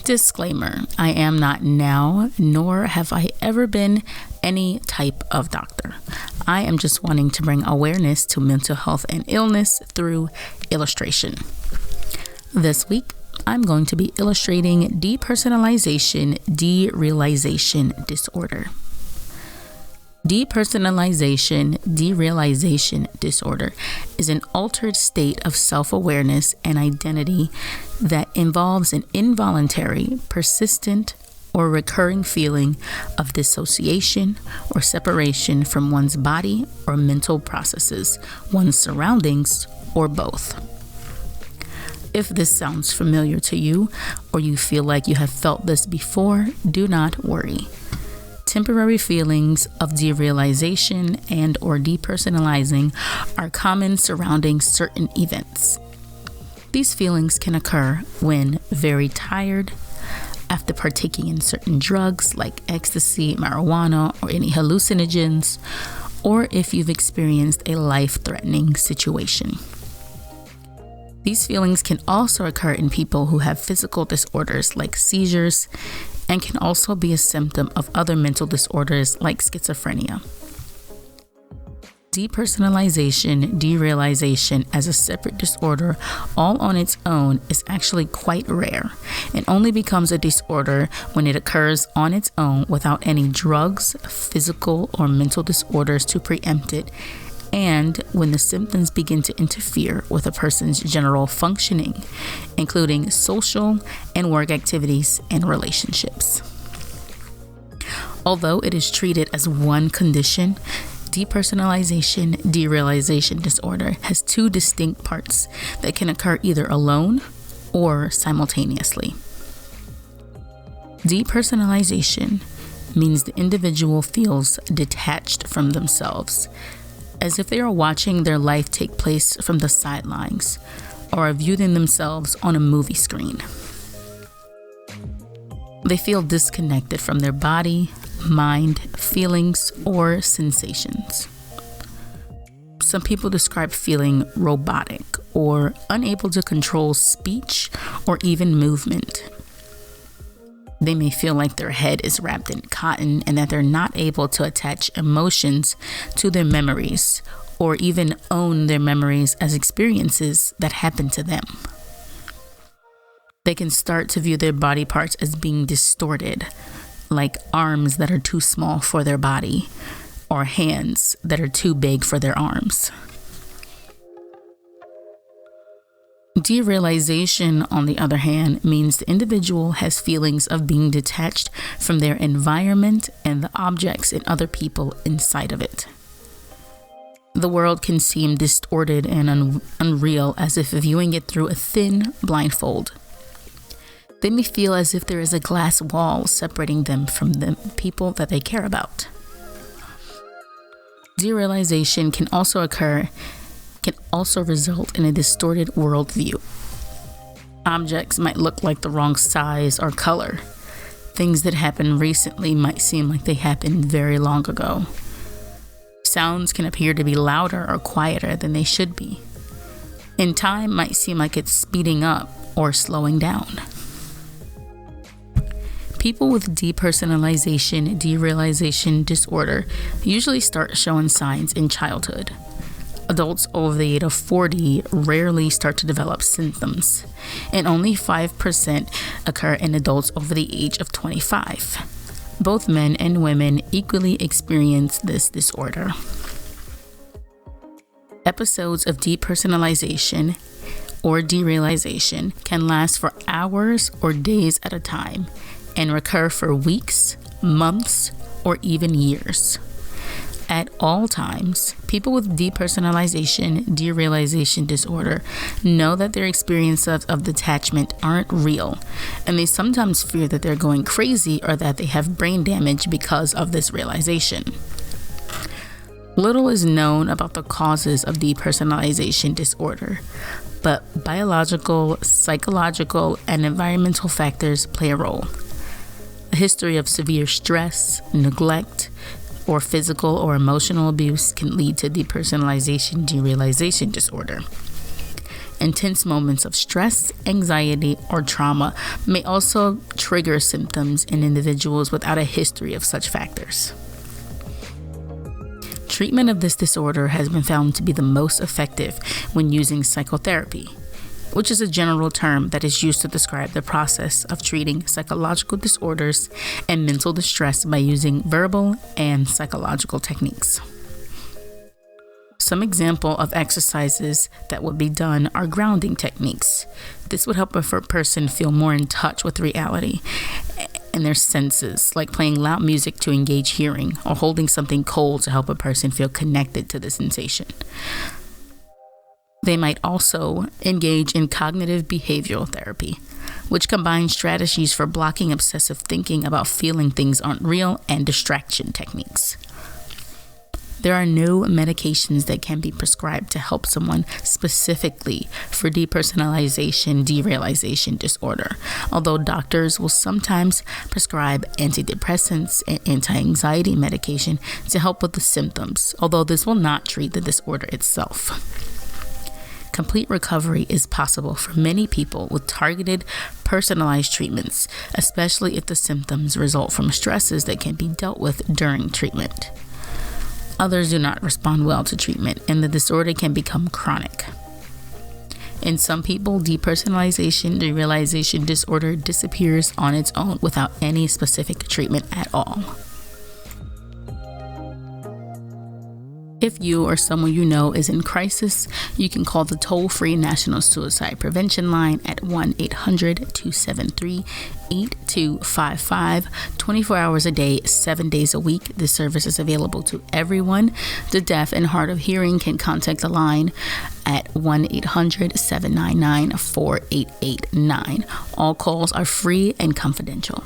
Disclaimer, I am not now, nor have I ever been, any type of doctor. I am just wanting to bring awareness to mental health and illness through illustration. This week, I'm going to be illustrating depersonalization derealization disorder. Depersonalization derealization disorder is an altered state of self-awareness and identity that involves an involuntary, persistent, or recurring feeling of dissociation or separation from one's body or mental processes, one's surroundings, or both. If this sounds familiar to you, or you feel like you have felt this before, do not worry. Temporary feelings of derealization and or depersonalizing are common surrounding certain events. These feelings can occur when very tired, after partaking in certain drugs like ecstasy, marijuana, or any hallucinogens, or if you've experienced a life-threatening situation. These feelings can also occur in people who have physical disorders like seizures, and can also be a symptom of other mental disorders like schizophrenia. Depersonalization derealization as a separate disorder all on its own is actually quite rare and only becomes a disorder when it occurs on its own without any drugs, physical or mental disorders to preempt it, and when the symptoms begin to interfere with a person's general functioning, including social and work activities and relationships. Although it is treated as one condition, depersonalization derealization disorder has two distinct parts that can occur either alone or simultaneously. Depersonalization means the individual feels detached from themselves, as if they are watching their life take place from the sidelines or are viewing themselves on a movie screen. They feel disconnected from their body, mind, feelings, or sensations. Some people describe feeling robotic or unable to control speech or even movement. They may feel like their head is wrapped in cotton and that they're not able to attach emotions to their memories or even own their memories as experiences that happen to them. They can start to view their body parts as being distorted, like arms that are too small for their body or hands that are too big for their arms. Derealization, on the other hand, means the individual has feelings of being detached from their environment and the objects and other people inside of it. The world can seem distorted and unreal, as if viewing it through a thin blindfold. They may feel as if there is a glass wall separating them from the people that they care about. Derealization can also result in a distorted worldview. Objects might look like the wrong size or color. Things that happened recently might seem like they happened very long ago. Sounds can appear to be louder or quieter than they should be. And time might seem like it's speeding up or slowing down. People with depersonalization derealization disorder usually start showing signs in childhood. Adults over the age of 40 rarely start to develop symptoms, and only 5% occur in adults over the age of 25. Both men and women equally experience this disorder. Episodes of depersonalization or derealization can last for hours or days at a time and recur for weeks, months, or even years. At all times, people with depersonalization derealization disorder know that their experiences of detachment aren't real, and they sometimes fear that they're going crazy or that they have brain damage because of this realization. Little is known about the causes of depersonalization disorder, but biological, psychological, and environmental factors play a role. A history of severe stress, neglect, or physical or emotional abuse can lead to depersonalization derealization disorder. Intense moments of stress, anxiety, or trauma may also trigger symptoms in individuals without a history of such factors. Treatment of this disorder has been found to be the most effective when using psychotherapy, which is a general term that is used to describe the process of treating psychological disorders and mental distress by using verbal and psychological techniques. Some example of exercises that would be done are grounding techniques. This would help a person feel more in touch with reality and their senses, like playing loud music to engage hearing or holding something cold to help a person feel connected to the sensation. They might also engage in cognitive behavioral therapy, which combines strategies for blocking obsessive thinking about feeling things aren't real and distraction techniques. There are no medications that can be prescribed to help someone specifically for depersonalization, derealization disorder, although doctors will sometimes prescribe antidepressants and anti-anxiety medication to help with the symptoms, although this will not treat the disorder itself. Complete recovery is possible for many people with targeted, personalized treatments, especially if the symptoms result from stresses that can be dealt with during treatment. Others do not respond well to treatment, and the disorder can become chronic. In some people, depersonalization, derealization disorder disappears on its own without any specific treatment at all. If you or someone you know is in crisis, you can call the toll-free National Suicide Prevention Line at 1-800-273-8255, 24 hours a day, 7 days a week. This service is available to everyone. The deaf and hard of hearing can contact the line at 1-800-799-4889. All calls are free and confidential.